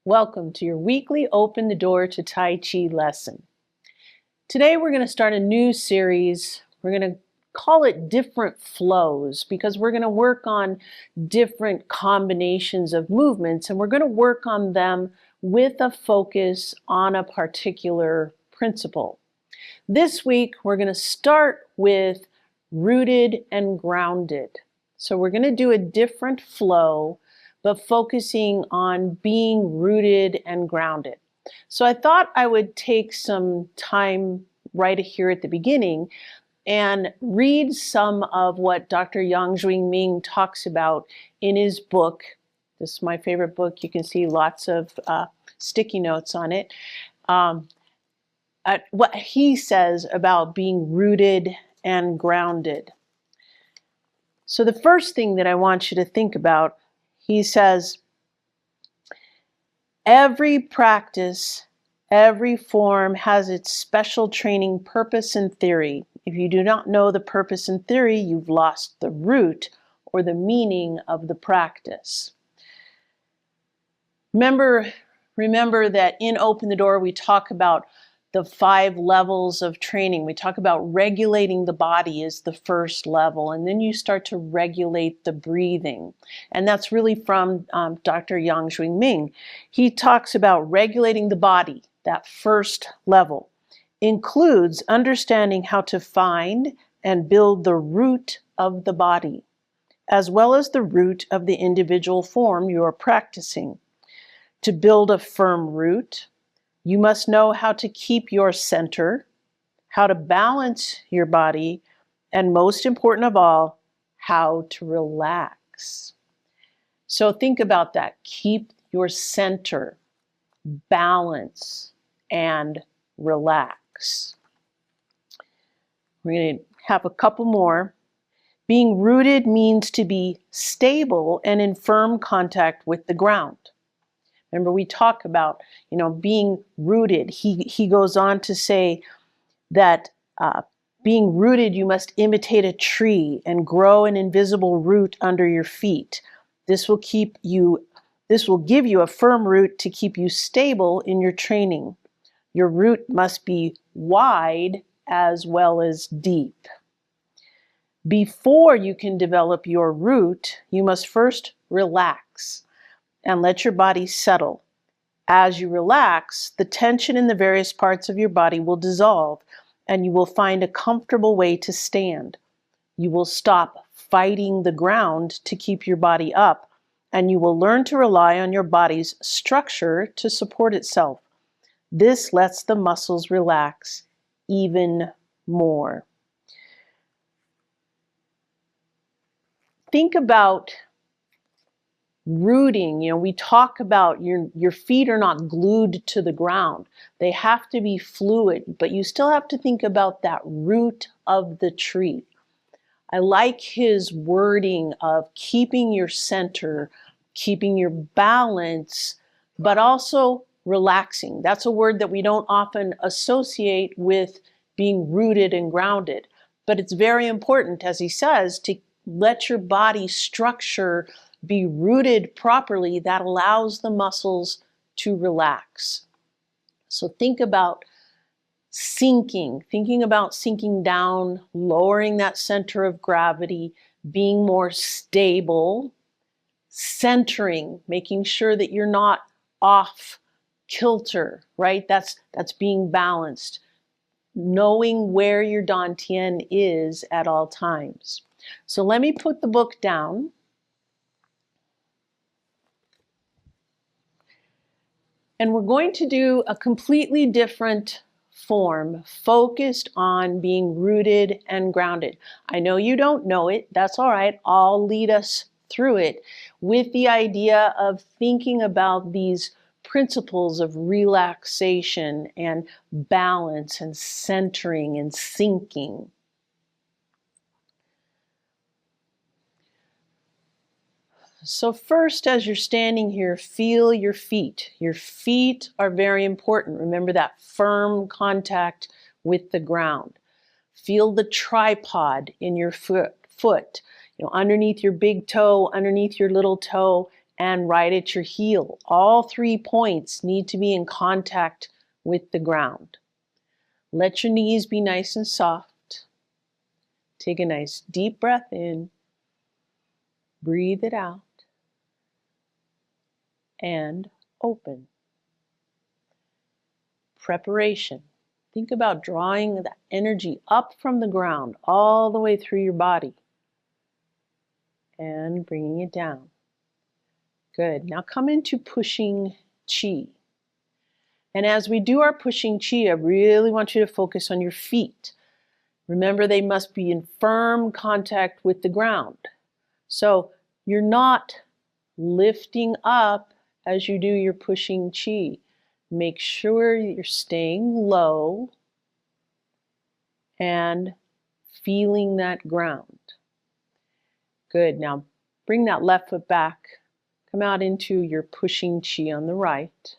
Welcome to your weekly Open the Door to Tai Chi lesson. Today we're going to start a new series. We're going to call it Different Flows because we're going to work on different combinations of movements, and we're going to work on them with a focus on a particular principle. This week we're going to start with rooted and grounded. So we're going to do a different flow, but focusing on being rooted and grounded. So I thought I would take some time right here at the beginning and read some of what Dr. Yang Ming talks about in his book. This is my favorite book. You can see lots of sticky notes on it. What he says about being rooted and grounded. So the first thing that I want you to think about, he says, every practice, every form has its special training purpose and theory. If you do not know the purpose and theory, you've lost the root or the meaning of the practice. Remember that in Open the Door, we talk about the 5 levels of training. We talk about regulating the body as the first level, and then you start to regulate the breathing. And that's really from Dr. Yang Ming. He talks about regulating the body, that first level, includes understanding how to find and build the root of the body, as well as the root of the individual form you are practicing. To build a firm root, you must know how to keep your center, how to balance your body, and most important of all, how to relax. So think about that. Keep your center, balance, and relax. We're going to have a couple more. Being rooted means to be stable and in firm contact with the ground. Remember, we talk about, being rooted. He goes on to say that being rooted, you must imitate a tree and grow an invisible root under your feet. This will give you a firm root to keep you stable in your training. Your root must be wide as well as deep. Before you can develop your root, you must first relax and let your body settle. As you relax, the tension in the various parts of your body will dissolve, and you will find a comfortable way to stand. You will stop fighting the ground to keep your body up, and you will learn to rely on your body's structure to support itself. This lets the muscles relax even more. Think about rooting. We talk about your feet are not glued to the ground. They have to be fluid, but you still have to think about that root of the tree. I like his wording of keeping your center, keeping your balance, but also relaxing. That's a word that we don't often associate with being rooted and grounded, but it's very important, as he says, to let your body structure be rooted properly. That allows the muscles to relax. So think about thinking about sinking down, lowering that center of gravity, being more stable, centering, making sure that you're not off kilter, right? That's being balanced, knowing where your dantian is at all times. So let me put the book down. And we're going to do a completely different form focused on being rooted and grounded. I know you don't know it. That's all right. I'll lead us through it with the idea of thinking about these principles of relaxation and balance and centering and sinking. So first, as you're standing here, feel your feet. Your feet are very important. Remember that firm contact with the ground. Feel the tripod in your foot. Underneath your big toe, underneath your little toe, and right at your heel. All 3 points need to be in contact with the ground. Let your knees be nice and soft. Take a nice deep breath in. Breathe it out. And open. Preparation. Think about drawing the energy up from the ground all the way through your body and bringing it down. Good. Now come into pushing chi. And as we do our pushing chi, I really want you to focus on your feet. Remember, they must be in firm contact with the ground. So you're not lifting up as you do your pushing chi. Make sure you're staying low and feeling that ground. Good. Now bring that left foot back. Come out into your pushing chi on the right.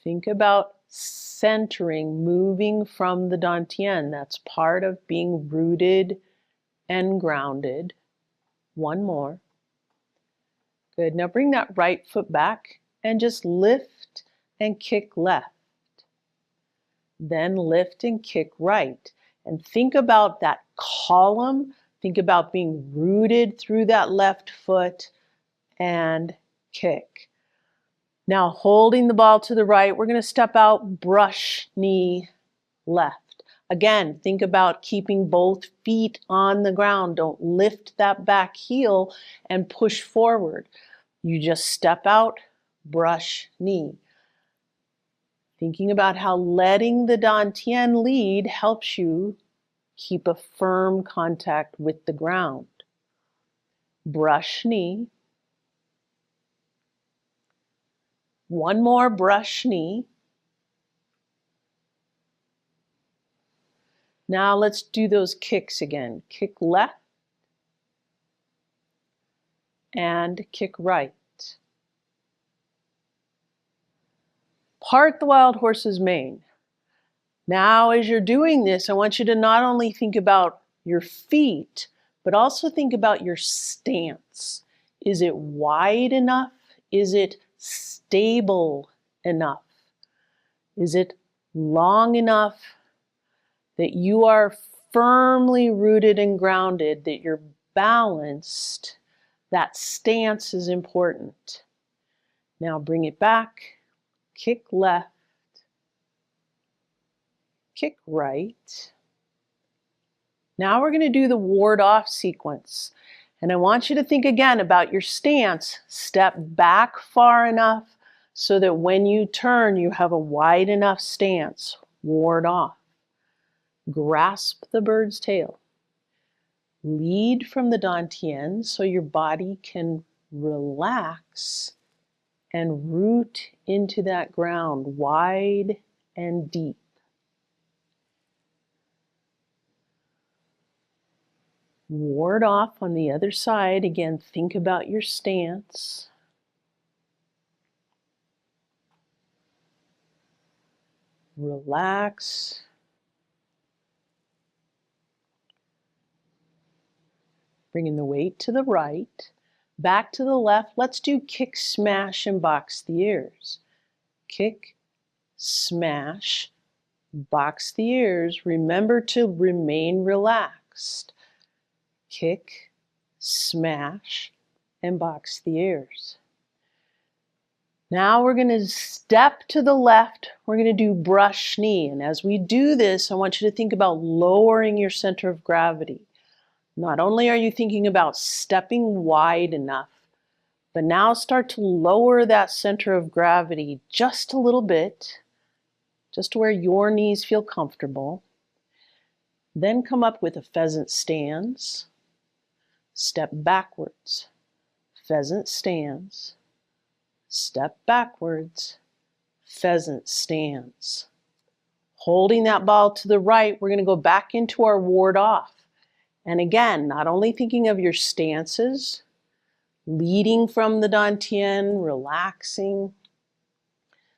Think about centering, moving from the dantian. That's part of being rooted and grounded. One more. Good. Now bring that right foot back and just lift and kick left. Then lift and kick right. And think about that column. Think about being rooted through that left foot and kick. Now holding the ball to the right, we're going to step out, brush knee left. Again, think about keeping both feet on the ground. Don't lift that back heel and push forward. You just step out, brush knee. Thinking about how letting the dantian lead helps you keep a firm contact with the ground. Brush knee. One more brush knee. Now let's do those kicks again. Kick left and kick right. Part the wild horse's mane. Now, as you're doing this, I want you to not only think about your feet, but also think about your stance. Is it wide enough? Is it stable enough? Is it long enough that you are firmly rooted and grounded, that you're balanced? That stance is important. Now bring it back, kick left, kick right. Now we're going to do the ward off sequence. And I want you to think again about your stance. Step back far enough so that when you turn, you have a wide enough stance. Ward off. Grasp the bird's tail. Lead from the dantian so your body can relax and root into that ground wide and deep. Ward off on the other side. Again, think about your stance. Relax. Bringing the weight to the right. Back to the left. Let's do kick, smash, and box the ears. Kick, smash, box the ears. Remember to remain relaxed. Kick, smash, and box the ears. Now we're going to step to the left. We're going to do brush knee. And as we do this, I want you to think about lowering your center of gravity. Not only are you thinking about stepping wide enough, but now start to lower that center of gravity just a little bit, just to where your knees feel comfortable. Then come up with a pheasant stance. Step backwards, pheasant stance, step backwards, pheasant stance. Holding that ball to the right, we're going to go back into our ward off. And again, not only thinking of your stances, leading from the dantian, relaxing,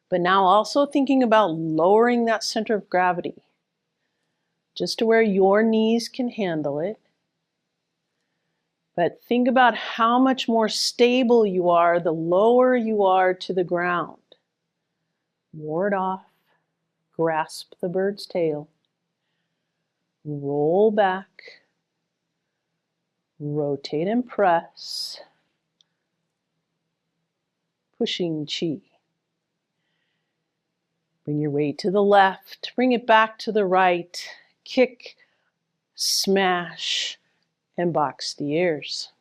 but now also thinking about lowering that center of gravity, just to where your knees can handle it. But think about how much more stable you are the lower you are to the ground. Ward off, grasp the bird's tail, roll back, rotate and press, pushing chi. Bring your weight to the left, bring it back to the right, kick, smash, and box the ears.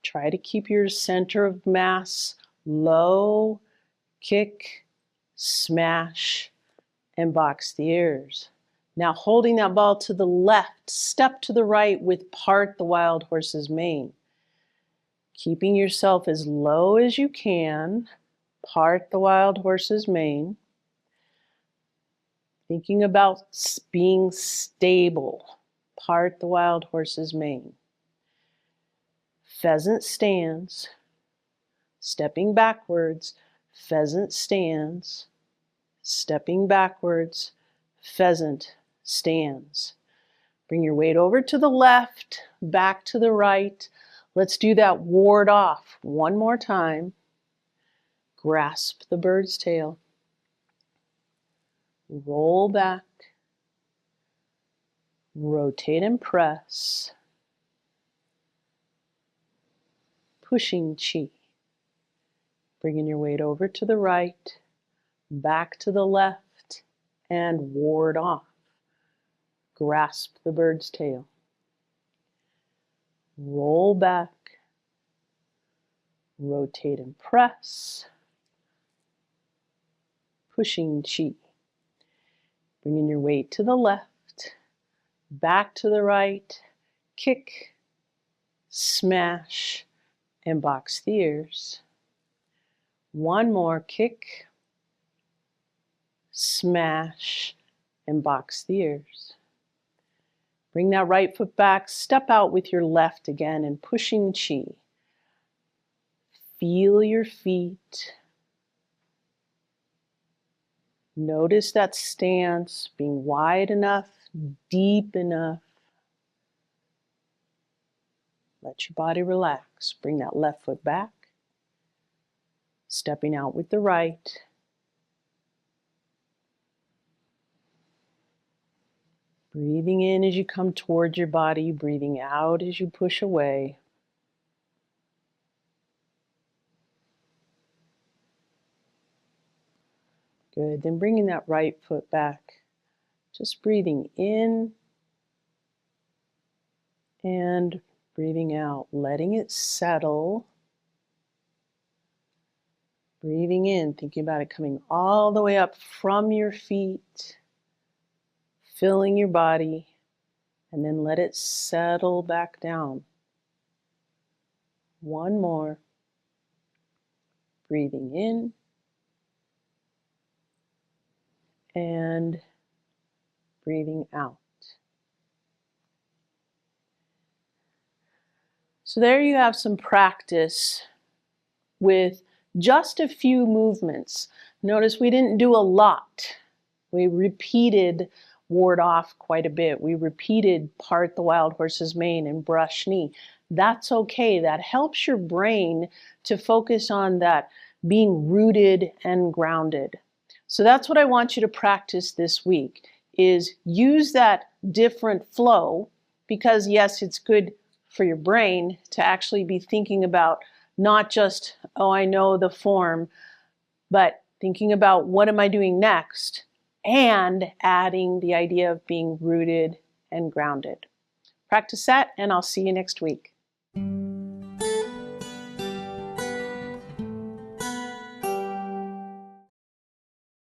Try to keep your center of mass low, kick, smash, and box the ears. Now holding that ball to the left, step to the right with part the wild horse's mane. Keeping yourself as low as you can, part the wild horse's mane. Thinking about being stable, part the wild horse's mane. Pheasant stands, stepping backwards, pheasant stands, stepping backwards, pheasant stands. Bring your weight over to the left, back to the right. Let's do that ward off one more time. Grasp the bird's tail. Roll back. Rotate and press. Pushing chi. Bringing your weight over to the right, back to the left, and ward off. Grasp the bird's tail. Roll back. Rotate and press. Pushing chi. Bringing your weight to the left, back to the right, kick, smash, and box the ears. One more, kick, smash, and box the ears. Bring that right foot back, step out with your left again and pushing chi. Feel your feet. Notice that stance being wide enough, deep enough. Let your body relax. Bring that left foot back. Stepping out with the right. Breathing in as you come towards your body, breathing out as you push away. Good, then bringing that right foot back. Just breathing in and breathing out, letting it settle. Breathing in, thinking about it coming all the way up from your feet, filling your body, and then let it settle back down. One more. Breathing in and breathing out. So there you have some practice with just a few movements. Notice we didn't do a lot. We repeated ward off quite a bit. We repeated part the wild horse's mane and brush knee. That's okay. That helps your brain to focus on that being rooted and grounded. So that's what I want you to practice this week, is use that different flow, because yes, it's good for your brain to actually be thinking about not just, oh, I know the form, but thinking about what am I doing next, and adding the idea of being rooted and grounded. Practice that, and I'll see you next week.